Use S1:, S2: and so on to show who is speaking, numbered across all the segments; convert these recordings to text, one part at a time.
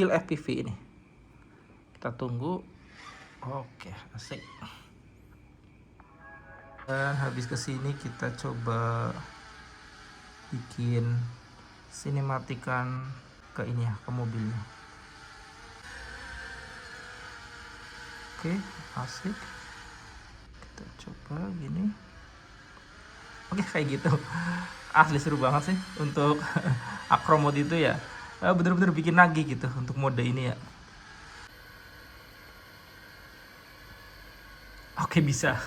S1: Feel FPV ini. Kita tunggu. Oke, asik. Dan habis kesini kita coba bikin sinematikan ke ini ya, ke mobilnya. Oke, asik. Kita coba gini. Oke, kayak gitu. Asli seru banget sih untuk acro mode itu ya. Bener-bener bikin nagih gitu untuk mode ini ya. Oke, bisa.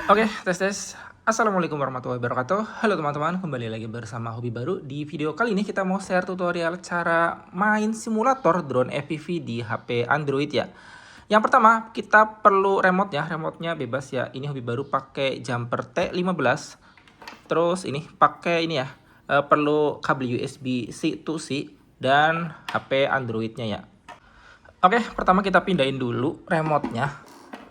S1: Oke, tes. Assalamualaikum warahmatullahi wabarakatuh. Halo teman-teman, kembali lagi bersama hobi baru. Di video kali ini kita mau share tutorial cara main simulator drone FPV di HP Android ya. Yang pertama, kita perlu remote ya. Remote-nya bebas ya. Ini hobi baru pakai jumper T15. Terus ini pakai ini ya. Perlu kabel USB C to C dan HP Android-nya ya. Oke, pertama kita pindahin dulu remote-nya.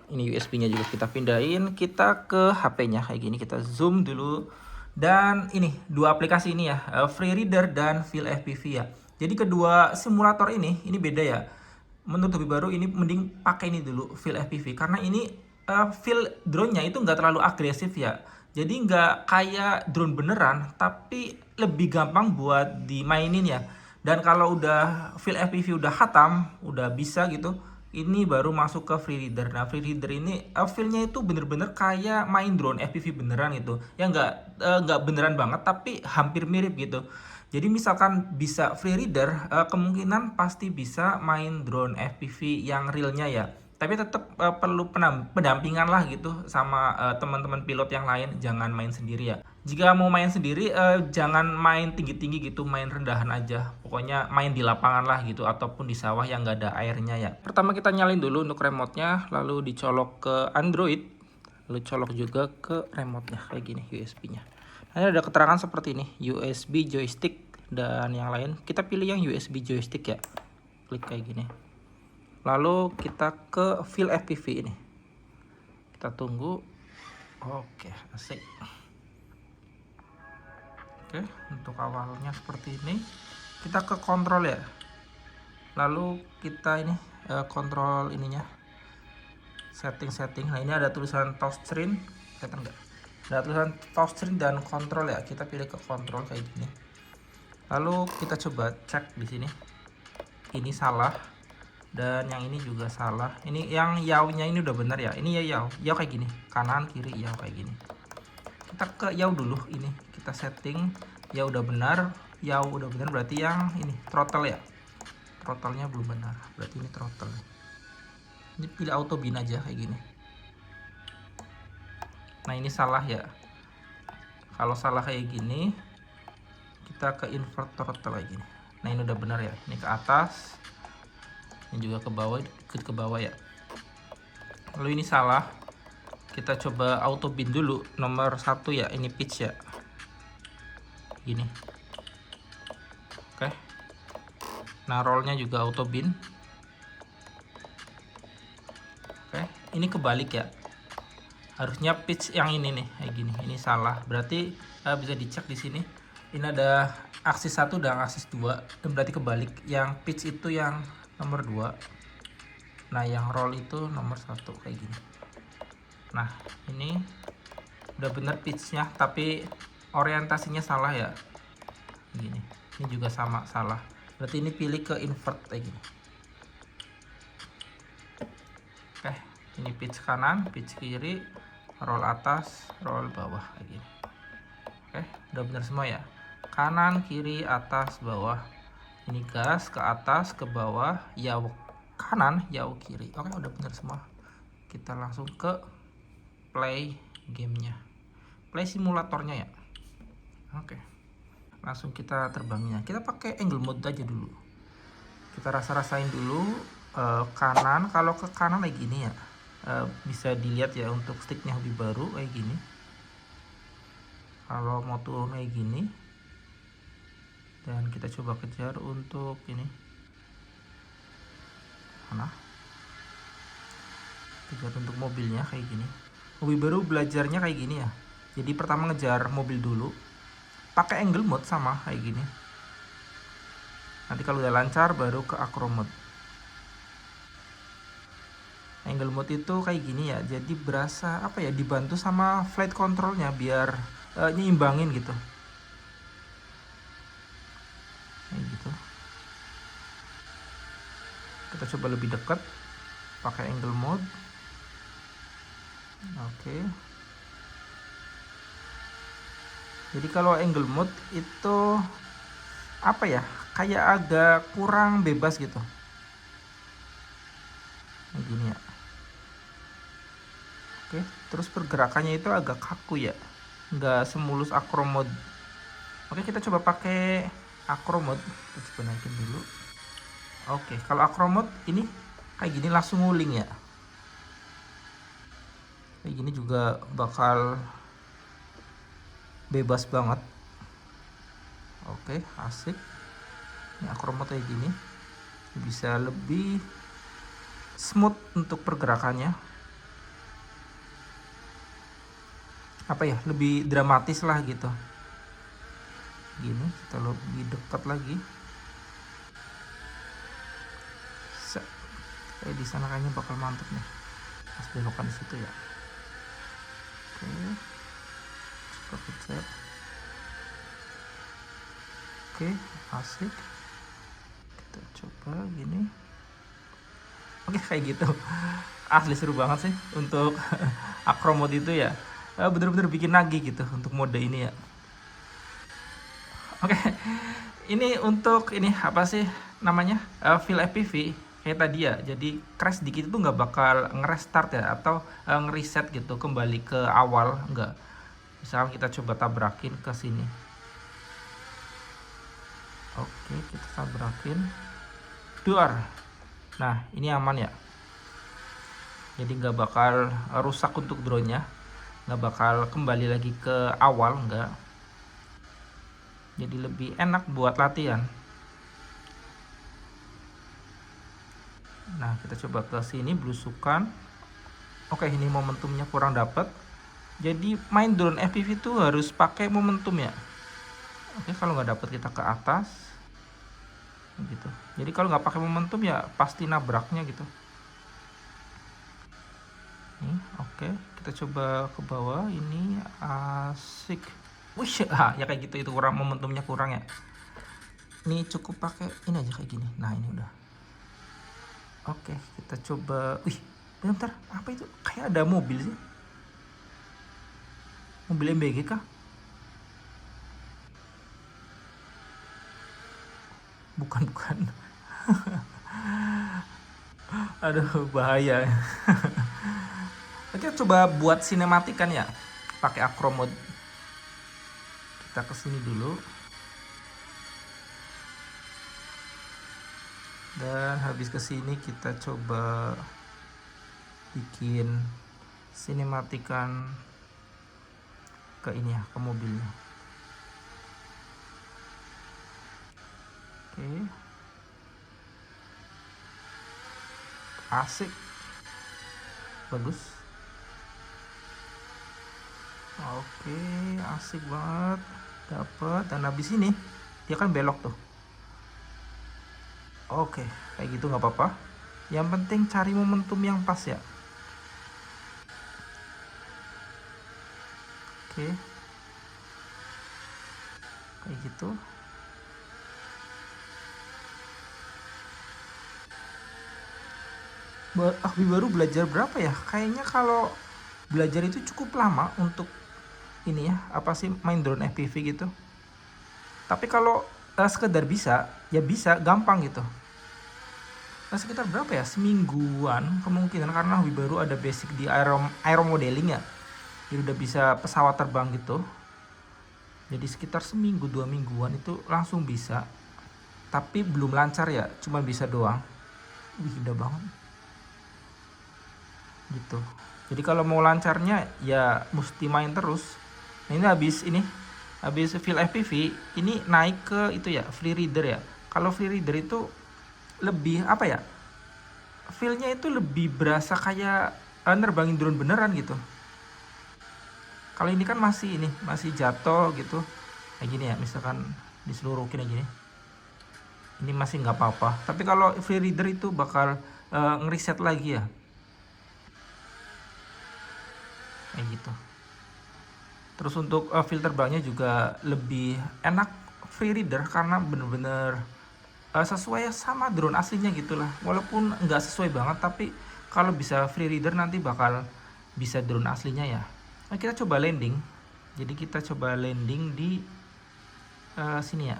S1: Ini USB-nya juga kita pindahin, kita ke HP-nya kayak gini, kita zoom dulu. Dan ini dua aplikasi ini ya, Free Reader dan Feel FPV ya. Jadi kedua simulator ini beda ya. Menurut hobi baru ini mending pakai ini dulu, Feel FPV, karena ini feel drone-nya itu nggak terlalu agresif ya. Jadi nggak kayak drone beneran, tapi lebih gampang buat dimainin ya. Dan kalau udah Feel FPV udah khatam, udah bisa gitu, ini baru masuk ke Free Reader. Nah, Free Reader ini feel-nya itu bener-bener kayak main drone FPV beneran gitu. Ya nggak beneran banget, tapi hampir mirip gitu. Jadi misalkan bisa Free Reader, kemungkinan pasti bisa main drone FPV yang realnya ya. Tapi tetap perlu pendampingan lah gitu sama teman-teman pilot yang lain. Jangan main sendiri ya. Jika mau main sendiri, jangan main tinggi-tinggi gitu, main rendahan aja. Pokoknya main di lapangan lah gitu, ataupun di sawah yang nggak ada airnya ya. Pertama kita nyalin dulu untuk remote-nya, lalu dicolok ke Android, lalu colok juga ke remote-nya kayak gini USB-nya. Nah, ini ada keterangan seperti ini, USB joystick dan yang lain. Kita pilih yang USB joystick ya, klik kayak gini. Lalu kita ke Feel FPV ini. Kita tunggu. Oke, asik. Oke, untuk awalnya seperti ini. Kita ke kontrol ya. Lalu kita ini kontrol ininya. Setting. Nah, ini ada tulisan touchscreen. Kelihatan nggak? Ada tulisan touchscreen dan kontrol ya. Kita pilih ke kontrol kayak gini. Lalu kita coba cek di sini. Ini salah. Dan yang ini juga salah. Ini yang yaw-nya ini udah benar ya. Ini ya yaw. Yaw kayak gini. Kanan, kiri, yaw kayak gini. Kita ke yaw dulu ini. Kita setting. Yaw udah benar. Yaw udah benar berarti yang ini throttle ya. Throttle-nya belum benar. Berarti ini throttle. Ini pilih auto bin aja kayak gini. Nah, ini salah ya. Kalau salah kayak gini, kita ke invert throttle kayak gini. Nah, ini udah benar ya. Ini ke atas. Ini juga ke bawah ya. Lalu ini salah, kita coba auto bin dulu nomor 1 ya, ini pitch ya, gini. Oke, nah rollnya juga auto bin. Oke, ini kebalik ya, harusnya pitch yang ini nih kayak gini. Ini salah, berarti bisa dicek di sini. Ini ada aksis 1 dan aksis 2, dan berarti kebalik. Yang pitch itu yang nomor 2. Nah, yang roll itu nomor 1 kayak gini. Nah, ini udah bener pitchnya, tapi orientasinya salah ya. Gini. Ini juga sama salah. Berarti ini pilih ke invert kayak gini. Oke, ini pitch kanan, pitch kiri, roll atas, roll bawah kayak gini. Oke, udah bener semua ya. Kanan, kiri, atas, bawah. Ini gas ke atas, ke bawah, yaw kanan, yaw kiri. Oke, udah bener semua. Kita langsung ke play gamenya, play simulatornya ya. Oke, langsung kita terbangnya. Kita pakai angle mode aja dulu. Kita rasain dulu kanan. Kalau ke kanan kayak gini ya, bisa dilihat ya untuk sticknya lebih baru kayak gini. Kalau mau turun kayak gini, dan kita coba kejar untuk ini. Mana? Kejar untuk mobilnya kayak gini. Mobil baru belajarnya kayak gini ya. Jadi pertama ngejar mobil dulu, pakai angle mode sama kayak gini. Nanti kalau udah lancar baru ke acro mode. Angle mode itu kayak gini ya, jadi berasa apa ya, dibantu sama flight controlnya biar nyimbangin gitu. Kayak gitu. Kita coba lebih dekat pakai angle mode. Oke. Jadi kalau angle mode itu apa ya, kayak agak kurang bebas gitu. Kayak gini ya. Oke, terus pergerakannya itu agak kaku ya, nggak semulus acro mode. Oke, kita coba pakai acro mode. Kita coba naikin dulu. Oke, kalau acro mode ini kayak gini langsung nguling ya. Kayak gini juga bakal bebas banget. Oke, asik. Ini acro mode kayak gini bisa lebih smooth untuk pergerakannya. Apa ya, lebih dramatis lah gitu. Gini, kita lebih dekat lagi. Kayak di sana kayaknya bakal mantep nih. Pas belokan di situ ya. Oke. Coba pencet. Oke, asik. Kita coba gini. Oke, kayak gitu. Asli seru banget sih untuk acro mode itu ya. Bener-bener bikin nagih gitu untuk mode ini ya. Oke, ini untuk ini apa sih namanya, feel FPV kayak tadi ya. Jadi crash dikit itu nggak bakal nge-restart ya, atau nge-reset gitu kembali ke awal, nggak. Misal kita coba tabrakin ke sini. Oke, kita tabrakin. Duar. Nah, ini aman ya. Jadi nggak bakal rusak untuk drone-nya, nggak bakal kembali lagi ke awal, nggak. Jadi lebih enak buat latihan. Nah, kita coba ke sini belusukan. Oke, ini momentumnya kurang dapat. Jadi main drone FPV itu harus pakai momentum ya. Oke, kalau nggak dapat kita ke atas gitu. Jadi kalau nggak pakai momentum ya pasti nabraknya gitu. Nih, oke, kita coba ke bawah. Ini asik. Wih, ya kayak gitu, itu kurang, momentumnya kurang ya. Ini cukup pakai ini aja kayak gini. Nah, ini udah. Oke, kita coba. Wih, bentar, apa itu? Kayak ada mobil sih. Mobil MBG kah? Bukan, bukan. Aduh, bahaya. Oke, coba buat sinematik kan ya. Pakai acro mode. Kita kesini dulu. Dan habis kesini kita coba bikin sinematikan ke ini ya, ke mobilnya. Oke. Asik. Bagus. Oke, asik banget. Dapat. Dan habis ini dia kan belok tuh. Oke, kayak gitu nggak apa-apa. Yang penting cari momentum yang pas ya. Oke, kayak gitu. Ahli baru belajar berapa ya? Kayaknya kalau belajar itu cukup lama untuk ini ya, apa sih, main drone FPV gitu. Tapi kalau sekedar bisa, ya bisa, gampang gitu. Nah, sekitar berapa ya? Semingguan kemungkinan, karena hobi baru ada basic di aero modeling ya. Jadi udah bisa pesawat terbang gitu. Jadi sekitar seminggu 2 mingguan itu langsung bisa. Tapi belum lancar ya, cuma bisa doang. Wih, indah banget. Gitu. Jadi kalau mau lancarnya ya mesti main terus. Nah, ini habis feel FPV ini naik ke itu ya, free reader ya. Kalau free reader itu lebih apa ya, feelnya itu lebih berasa kayak nerbangin drone beneran gitu. Kalau ini kan masih jatuh gitu, kayak gini ya, misalkan diseluruhin kayak gini, Ini masih nggak apa-apa, tapi kalau free reader itu bakal ngeriset lagi ya, kayak gitu. Terus untuk filter banknya juga lebih enak free reader karena bener-bener sesuai sama drone aslinya gitulah. Walaupun nggak sesuai banget, tapi kalau bisa free reader nanti bakal bisa drone aslinya ya. Nah, kita coba landing. Jadi kita coba landing di sini ya.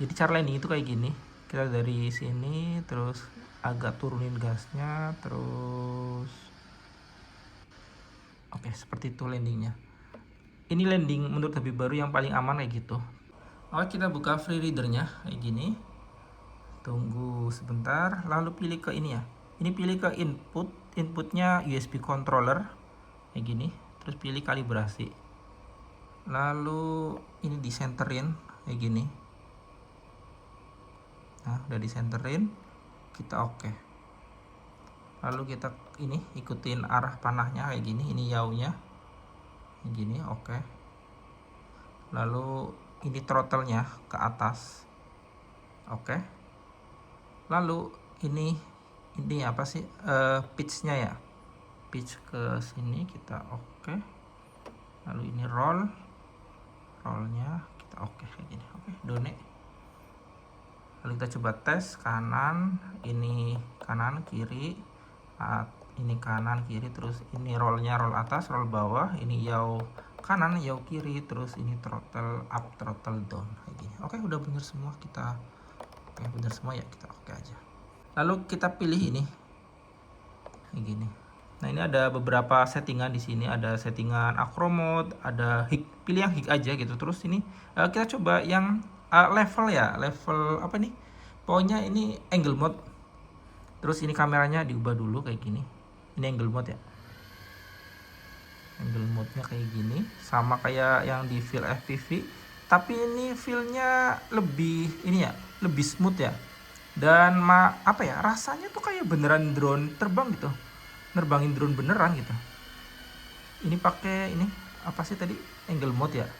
S1: Jadi cara landing itu kayak gini. Kita dari sini terus agak turunin gasnya, terus oke, seperti itu landingnya. Ini landing menurut Habib Baru yang paling aman kayak gitu. Oke, kita buka free readernya kayak gini. Tunggu sebentar, lalu pilih ke ini ya. Ini pilih ke input, inputnya USB controller kayak gini. Terus pilih kalibrasi. Lalu ini disenterin kayak gini. Nah, udah disenterin, kita oke. Lalu kita ini ikutin arah panahnya kayak gini, ini yaunya kayak gini, oke. Lalu ini throttle-nya ke atas, oke. Lalu ini apa sih, pitch-nya ya, pitch ke sini kita oke. Lalu ini rollnya kita oke kayak gini, oke, done. Lalu kita coba tes kanan, ini kanan kiri, ini kanan kiri, terus ini rollnya roll atas roll bawah, ini yaw kanan yaw kiri, terus ini throttle up throttle down kayak gini. Oke, udah bener semua, kita oke bener semua ya, kita oke aja. Lalu kita pilih ini kayak gini. Nah, ini ada beberapa settingan di sini, ada settingan acro mode, ada hig, pilih yang hig aja gitu. Terus ini kita coba yang level ya, level apa nih, pokoknya ini angle mode. Terus ini kameranya diubah dulu kayak gini, ini angle mode ya, angle mode nya kayak gini, sama kayak yang di feel FPV, tapi ini feelnya lebih ini ya, lebih smooth ya. Dan apa ya, rasanya tuh kayak beneran drone terbang gitu, nerbangin drone beneran gitu. Ini pakai ini apa sih tadi, angle mode ya,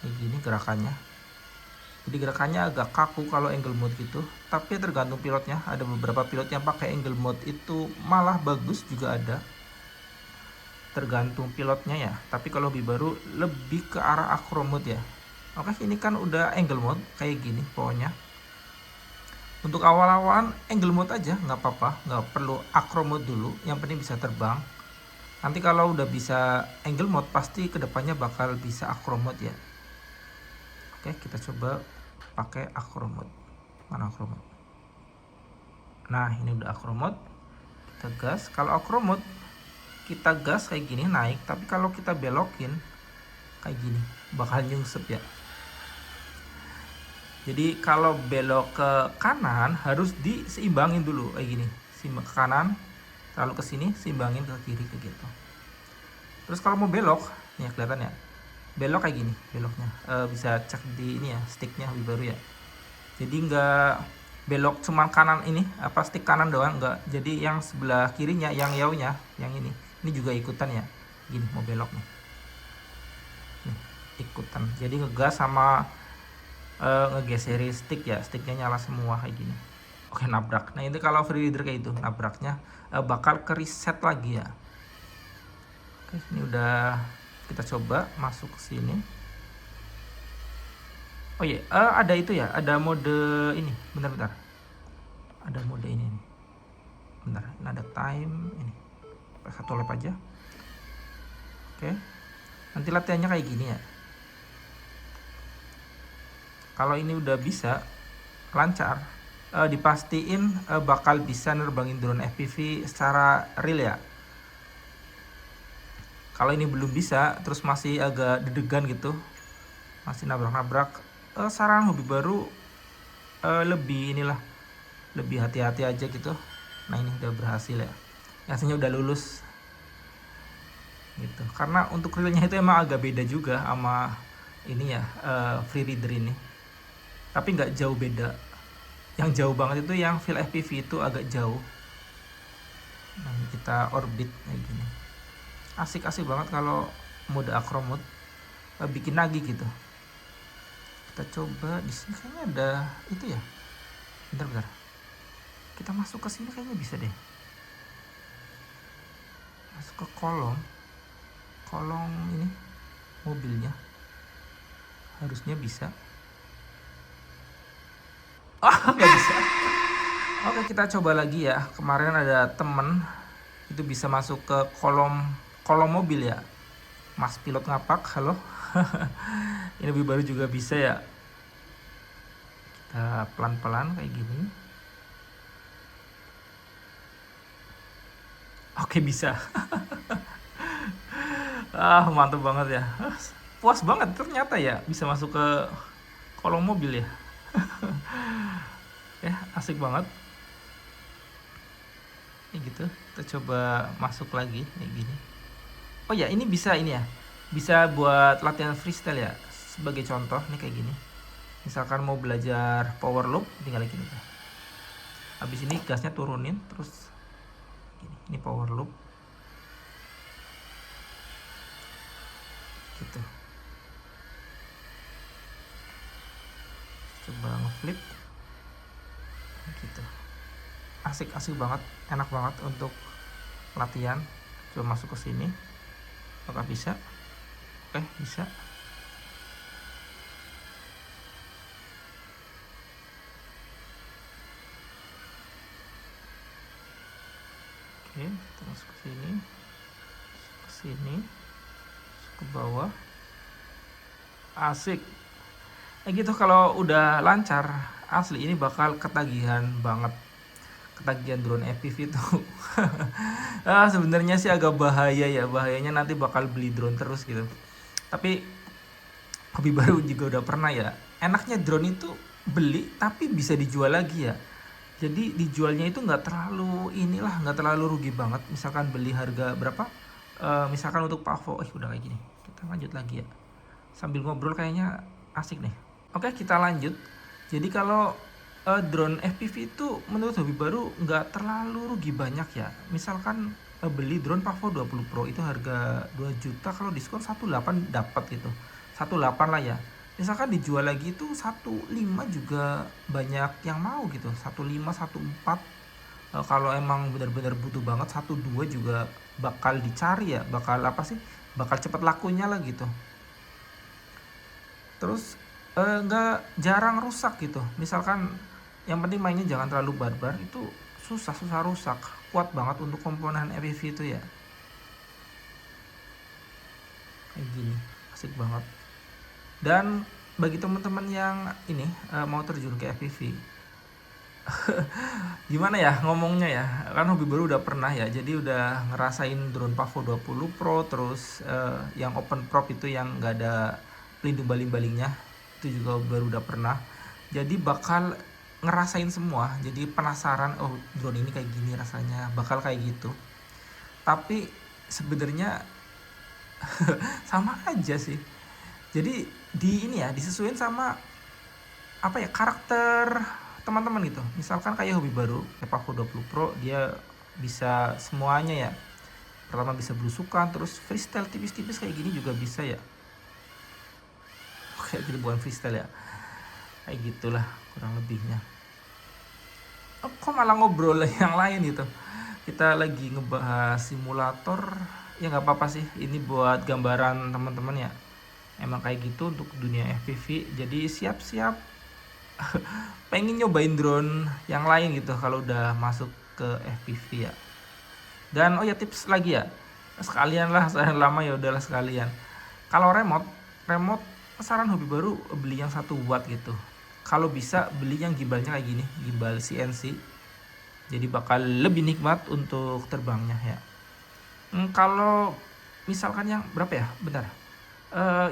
S1: kayak gini gerakannya. Jadi gerakannya agak kaku kalau angle mode gitu, tapi tergantung pilotnya. Ada beberapa pilot yang pakai angle mode itu malah bagus juga ada, tergantung pilotnya ya. Tapi kalau lebih baru lebih ke arah acro mode ya. Oke, ini kan udah angle mode kayak gini pokoknya. Untuk awal-awalan angle mode aja nggak apa-apa, nggak perlu acro mode dulu, yang penting bisa terbang. Nanti kalau udah bisa angle mode pasti kedepannya bakal bisa acro mode ya. Oke, kita coba pakai acro mode. Mana acro mode? Nah, ini udah acro mode. Kita gas. Kalau acro mode kita gas kayak gini naik, tapi kalau kita belokin kayak gini bakal nyungsep ya. Jadi kalau belok ke kanan harus diseimbangin dulu kayak gini, seimbang ke kanan, lalu ke sini seimbangin ke kiri kayak gitu. Terus kalau mau belok, nih kelihatan ya, belok kayak gini beloknya, bisa cek di ini ya, sticknya lebih baru ya. Jadi nggak belok cuman kanan ini, apa stick kanan doang, nggak. Jadi yang sebelah kirinya, yang yaunya, yang ini juga ikutan ya, gini mau belok nih, ikutan. Jadi ngegas sama ngegeseri stick ya, sticknya nyala semua kayak gini. Oke, nabrak. Nah, itu kalau free reader kayak itu nabraknya bakal ke reset lagi ya. Oke, ini udah, kita coba masuk ke sini. Oh iya, ada itu ya, ada mode ini. Bentar. Ada mode ini nih. Bentar, ini ada time ini. Satu lap aja. Oke. Nanti latihannya kayak gini ya. Kalau ini udah bisa lancar, dipastiin bakal bisa nerbangin drone FPV secara real ya. Kalau ini belum bisa, terus masih agak deg-degan gitu, masih nabrak-nabrak, saran Hobi Baru lebih inilah, lebih hati-hati aja gitu. Nah, ini udah berhasil ya, hasilnya udah lulus gitu. Karena untuk realnya itu emang agak beda juga sama ini ya, free reader ini, tapi nggak jauh beda. Yang jauh banget itu yang feel FPV itu agak jauh. Nah, kita orbit kayak gini, asik banget kalau mode acro mode, bikin nagih gitu. Kita coba di sini kayaknya ada itu ya. Bentar. Kita masuk ke sini kayaknya bisa deh. Masuk ke kolong ini mobilnya. Harusnya bisa. Nggak bisa. Oke, kita coba lagi ya. Kemarin ada temen itu bisa masuk ke kolom mobil ya. Mas pilot ngapak, halo. Ini lebih baru juga bisa ya. Kita pelan-pelan kayak gini. Oke, bisa. Mantap banget ya. Puas banget ternyata ya bisa masuk ke kolong mobil ya. Ya, asik banget. Kayak gitu. Kita coba masuk lagi kayak gini. Oh ya, ini bisa ini ya. Bisa buat latihan freestyle ya. Sebagai contoh nih kayak gini. Misalkan mau belajar power loop, tinggal gini. Habis ini gasnya turunin terus gini. Ini power loop. Gitu. Coba ngeflip. Gitu. Asik banget, enak banget untuk latihan. Coba masuk ke sini. Apakah bisa? Oke, bisa. Oke, terus ke sini, ke bawah. Asik. Gitu kalau udah lancar, asli ini bakal ketagihan banget. Ketagihan drone FPV itu. Sebenarnya sih agak bahaya ya. Bahayanya nanti bakal beli drone terus gitu. Tapi hobi baru juga udah pernah ya. Enaknya drone itu beli tapi bisa dijual lagi ya. Jadi dijualnya itu nggak terlalu rugi banget. Misalkan beli harga berapa? Misalkan untuk Pavo, udah kayak gini. Kita lanjut lagi ya. Sambil ngobrol kayaknya asik nih. Oke, kita lanjut. Jadi kalau drone FPV itu menurut hobi baru nggak terlalu rugi banyak ya. Misalkan beli drone Pavo 20 Pro itu harga 2 juta, kalau diskon 1,8 dapat gitu. 1,8 lah ya. Misalkan dijual lagi itu 1,5 juga banyak yang mau gitu. 1,5, 1,4. Kalau emang benar-benar butuh banget 1,2 juga bakal dicari ya. Bakal cepat lakunya lah gitu. Terus nggak jarang rusak gitu. Misalkan yang penting mainnya jangan terlalu barbar, itu susah rusak. Kuat banget untuk komponen FPV itu ya. Kayak gini, asik banget. Dan bagi teman-teman yang ini mau terjun ke FPV, gimana ya ngomongnya ya, kan hobi baru udah pernah ya, jadi udah ngerasain drone Pavo 20 Pro, terus yang open prop itu yang nggak ada pelindung baling-balingnya, itu juga baru udah pernah. Jadi bakal ngerasain semua, jadi penasaran, oh drone ini kayak gini rasanya, bakal kayak gitu. Tapi sebenarnya sama aja sih. Jadi disesuaikan sama apa ya, karakter teman-teman gitu. Misalkan kayak hobi baru kayak Pavo 20 Pro, dia bisa semuanya ya. Pertama bisa belusukan, terus freestyle tipis-tipis kayak gini juga bisa ya. Oke, jadi bukan freestyle ya, kayak gitulah kurang lebihnya. Kok malah ngobrol yang lain gitu. Kita lagi ngebahas simulator, ya nggak apa-apa sih, ini buat gambaran teman-teman ya. Emang kayak gitu untuk dunia FPV, jadi siap-siap pengen nyobain drone yang lain gitu kalau udah masuk ke FPV ya. Dan oh ya, tips lagi ya, sekalian lah, saya lama ya udahlah sekalian. Kalau remote saran hobi baru beli yang 1 watt gitu. Kalau bisa beli yang gimbalnya kayak gini, gimbal CNC. Jadi bakal lebih nikmat untuk terbangnya ya. Kalau misalkan yang berapa ya? Bentar.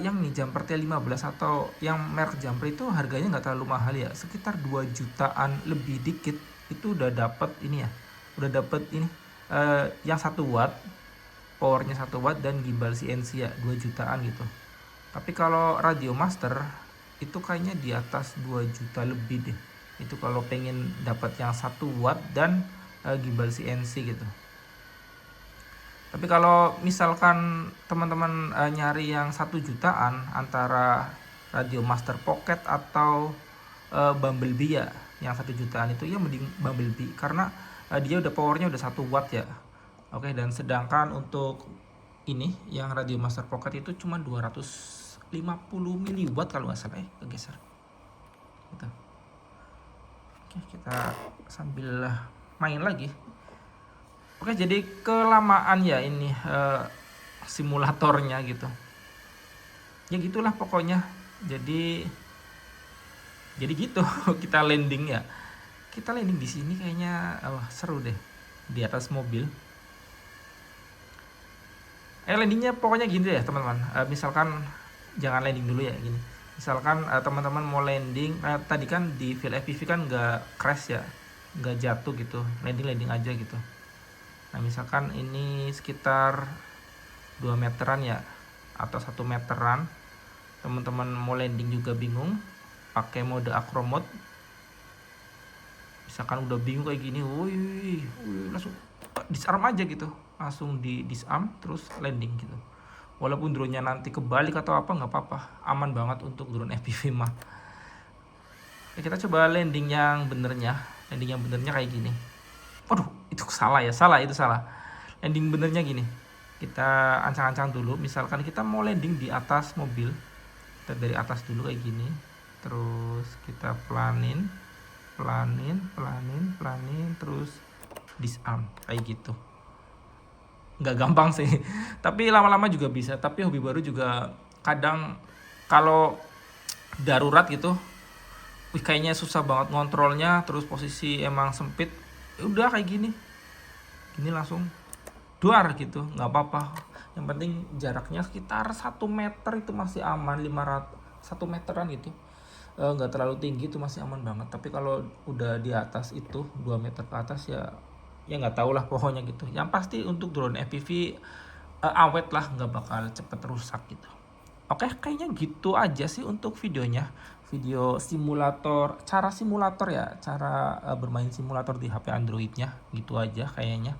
S1: Yang nih jumper T15 atau yang merek jumper itu harganya nggak terlalu mahal ya, sekitar 2 jutaan lebih dikit itu udah dapet ini ya. Udah dapet ini yang 1 watt, powernya 1 watt dan gimbal CNC ya 2 jutaan gitu. Tapi kalau Radio Master itu kayaknya di atas 2 juta lebih deh. Itu kalau pengen dapat yang 1 watt dan gimbal CNC gitu. Tapi kalau misalkan teman-teman nyari yang 1 jutaan antara Radio Master Pocket atau Bumblebee ya, yang 1 jutaan itu ya mending Bumblebee karena dia udah powernya udah 1 watt ya. Oke, dan sedangkan untuk ini yang Radio Master Pocket itu cuma 250 miliwatt kalau nggak salah ya, kegeser gitu. Oke, kita sambil main lagi. Oke, jadi kelamaan ya ini simulatornya gitu. Ya gitulah pokoknya. Jadi gitu kita landing ya. Kita landing di sini kayaknya seru deh di atas mobil. Landingnya pokoknya gini deh teman-teman. Misalkan jangan landing dulu ya gini. Misalkan teman-teman mau landing, tadi kan di field FPV kan nggak crash ya, nggak jatuh gitu, landing aja gitu. Nah misalkan ini sekitar 2 meteran ya atau 1 meteran, teman-teman mau landing juga bingung, pakai mode acro mode. Misalkan udah bingung kayak gini, wih langsung disarm aja gitu, langsung di disarm terus landing gitu. Walaupun drone-nya nanti kebalik atau apa nggak apa-apa, aman banget untuk drone FPV mah. Oke, kita coba landing yang benernya. Landing yang benernya kayak gini. Waduh, itu salah ya, itu salah. Landing benernya gini. Kita ancang-ancang dulu. Misalkan kita mau landing di atas mobil, kita dari atas dulu kayak gini. Terus kita pelanin, terus disarm kayak gitu. Nggak gampang sih, tapi lama-lama juga bisa. Tapi hobi baru juga kadang kalau darurat gitu, kayaknya susah banget ngontrolnya, terus posisi emang sempit, udah kayak gini langsung duar gitu, nggak apa-apa. Yang penting jaraknya sekitar 1 meter itu masih aman, 1 meteran gitu, nggak terlalu tinggi itu masih aman banget. Tapi kalau udah di atas itu 2 meter ke atas ya nggak tahu lah pokoknya gitu. Yang pasti untuk drone FPV awet lah, nggak bakal cepet rusak gitu. Oke, kayaknya gitu aja sih untuk videonya. Video simulator, cara bermain simulator di HP Androidnya, gitu aja kayaknya.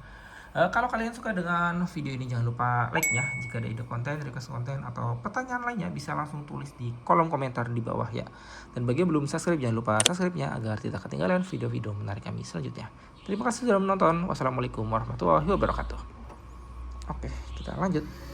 S1: Kalau kalian suka dengan video ini jangan lupa like-nya. Jika ada ide konten, request konten, atau pertanyaan lainnya bisa langsung tulis di kolom komentar di bawah ya. Dan bagi yang belum subscribe jangan lupa subscribe-nya agar tidak ketinggalan video-video menarik kami selanjutnya. Terima kasih sudah menonton. Wassalamualaikum warahmatullahi wabarakatuh. Oke, kita lanjut.